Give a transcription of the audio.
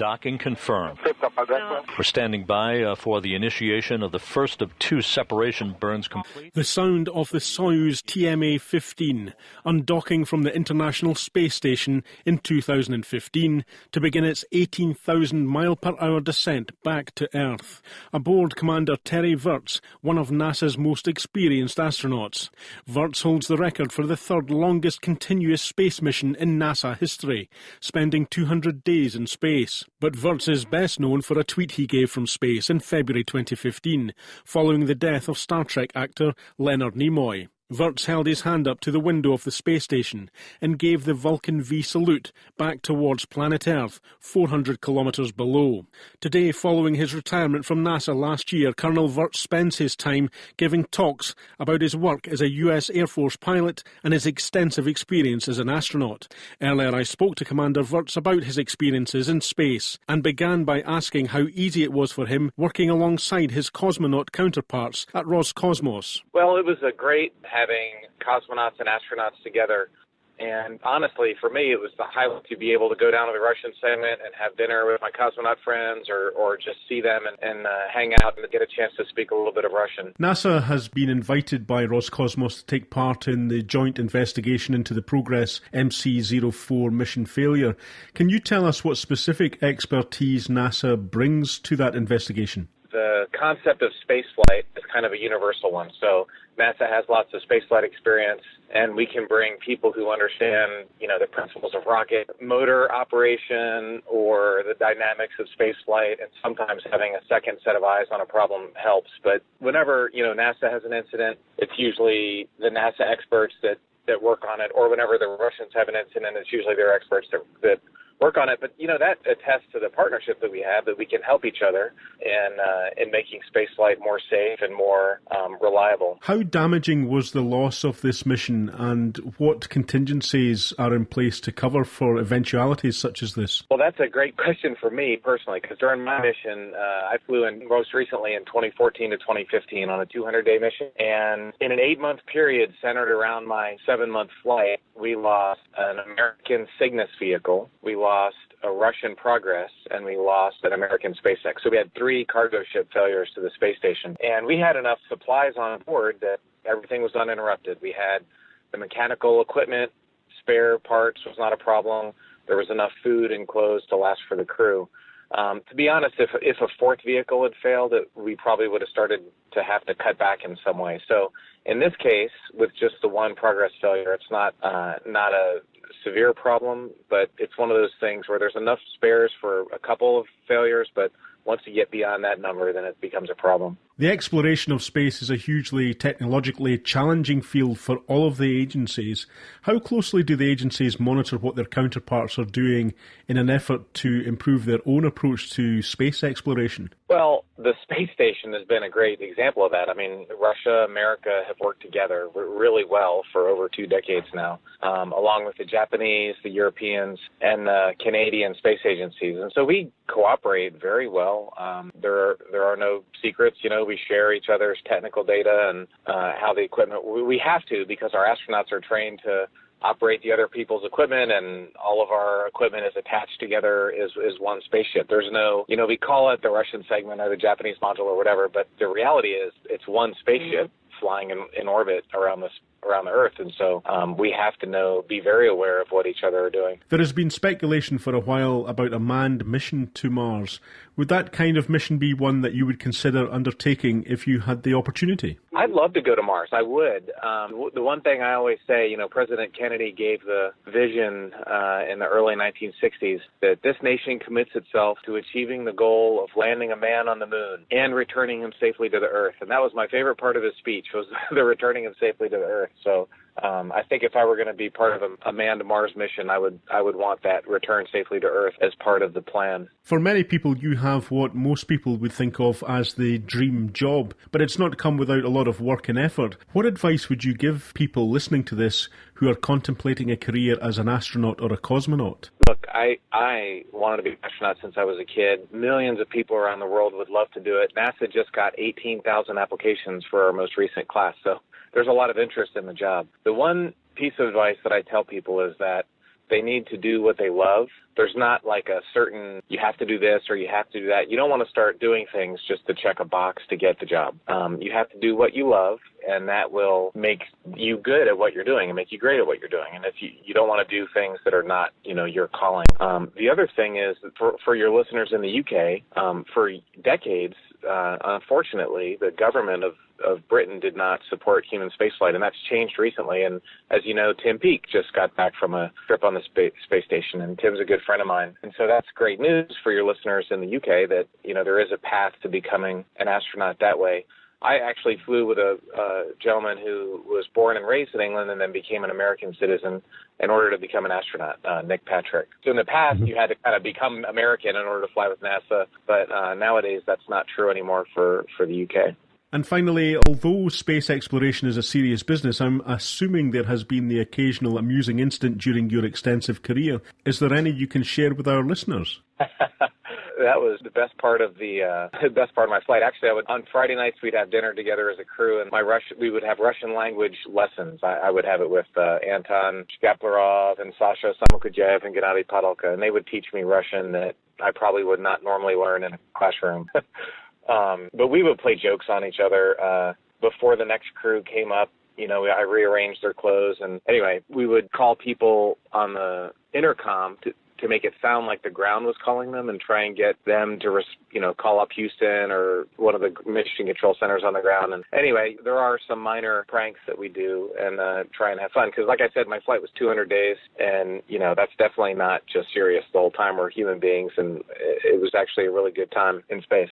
Docking confirmed. We're standing by for the initiation of the first of two separation burns complete. The sound of the Soyuz TMA-15 undocking from the International Space Station in 2015 to begin its 18,000-mile-per-hour descent back to Earth. Aboard Commander Terry Virts, one of NASA's most experienced astronauts. Virts holds the record for the third longest continuous space mission in NASA history, spending 200 days in space. But Virts is best known for a tweet he gave from space in February 2015, following the death of Star Trek actor Leonard Nimoy. Virts held his hand up to the window of the space station and gave the Vulcan V salute back towards planet Earth, 400 kilometres below. Today, following his retirement from NASA last year, Colonel Virts spends his time giving talks about his work as a US Air Force pilot and his extensive experience as an astronaut. Earlier, I spoke to Commander Virts about his experiences in space and began by asking how easy it was for him working alongside his cosmonaut counterparts at Roscosmos. Well, it was a great having cosmonauts and astronauts together. And honestly, for me, it was the highlight to be able to go down to the Russian segment and have dinner with my cosmonaut friends or just see them and hang out and get a chance to speak a little bit of Russian. NASA has been invited by Roscosmos to take part in the joint investigation into the Progress MC-04 mission failure. Can you tell us what specific expertise NASA brings to that investigation? The concept of spaceflight is kind of a universal one. So NASA has lots of spaceflight experience, and we can bring people who understand, the principles of rocket motor operation or the dynamics of spaceflight, and sometimes having a second set of eyes on a problem helps. But whenever, NASA has an incident, it's usually the NASA experts that work on it, or whenever the Russians have an incident, it's usually their experts that work on it. But, that attests to the partnership that we have, that we can help each other in making spaceflight more safe and more reliable. How damaging was the loss of this mission, and what contingencies are in place to cover for eventualities such as this? Well, that's a great question for me personally, because during my mission, I flew in most recently in 2014 to 2015 on a 200-day mission. And in an 8-month period centered around my 7-month flight, we lost an American Cygnus vehicle, we lost a Russian Progress, and we lost an American SpaceX. So we had 3 cargo ship failures to the space station. And we had enough supplies on board that everything was uninterrupted. We had the mechanical equipment, spare parts was not a problem. There was enough food and clothes to last for the crew. To be honest, if a 4th vehicle had failed, we probably would have started to have to cut back in some way. So in this case, with just the 1 Progress failure, it's not a severe problem, but it's one of those things where there's enough spares for a couple of failures, but once you get beyond that number, then it becomes a problem. The exploration of space is a hugely technologically challenging field for all of the agencies. How closely do the agencies monitor what their counterparts are doing in an effort to improve their own approach to space exploration? Well, the space station has been a great example of that. I mean, Russia, America have worked together really well for over 2 decades now, along with the Japanese, the Europeans, and the Canadian space agencies. And so we cooperate very well. There are no secrets. We share each other's technical data and how the equipment, we have to, because our astronauts are trained to operate the other people's equipment, and all of our equipment is attached together as one spaceship. There's no, we call it the Russian segment or the Japanese module or whatever, but the reality is it's one spaceship flying in orbit around the Earth, and so we have to be very aware of what each other are doing. There has been speculation for a while about a manned mission to Mars. Would that kind of mission be one that you would consider undertaking if you had the opportunity? I'd love to go to Mars. I would. The one thing I always say, President Kennedy gave the vision in the early 1960s that this nation commits itself to achieving the goal of landing a man on the moon and returning him safely to the Earth. And that was my favorite part of his speech, was the returning him safely to the Earth. So I think if I were going to be part of a manned Mars mission, I would want that return safely to Earth as part of the plan. For many people, you have what most people would think of as the dream job, but it's not come without a lot of work and effort. What advice would you give people listening to this who are contemplating a career as an astronaut or a cosmonaut? Look, I wanted to be an astronaut since I was a kid. Millions of people around the world would love to do it. NASA just got 18,000 applications for our most recent class, so there's a lot of interest in the job. The one piece of advice that I tell people is that They need to do what they love. There's not like a certain, you have to do this or you have to do that. You don't want to start doing things just to check a box to get the job. You have to do what you love, and that will make you good at what you're doing and make you great at what you're doing. And if you don't want to do things that are not, your calling. The other thing is that for your listeners in the UK, for decades, unfortunately, the government of Britain did not support human spaceflight, and that's changed recently. And as you know, Tim Peake just got back from a trip on the space station, and Tim's a good friend of mine. And so that's great news for your listeners in the UK that, there is a path to becoming an astronaut that way. I actually flew with a gentleman who was born and raised in England and then became an American citizen in order to become an astronaut, Nick Patrick. So in the past, you had to kind of become American in order to fly with NASA, but nowadays that's not true anymore for the UK. And finally, although space exploration is a serious business, I'm assuming there has been the occasional amusing incident during your extensive career. Is there any you can share with our listeners? That was the best part of my flight. Actually, on Friday nights we'd have dinner together as a crew, and we would have Russian language lessons. I would have it with Anton Shkaplerov and Sasha Samokujev and Gennady Padalka, and they would teach me Russian that I probably would not normally learn in a classroom. But we would play jokes on each other before the next crew came up. I rearranged their clothes, and anyway, we would call people on the intercom to make it sound like the ground was calling them and try and get them to, call up Houston or one of the mission control centers on the ground. And anyway, there are some minor pranks that we do and try and have fun. Because like I said, my flight was 200 days, and, that's definitely not just serious the whole time. We're human beings, and it was actually a really good time in space.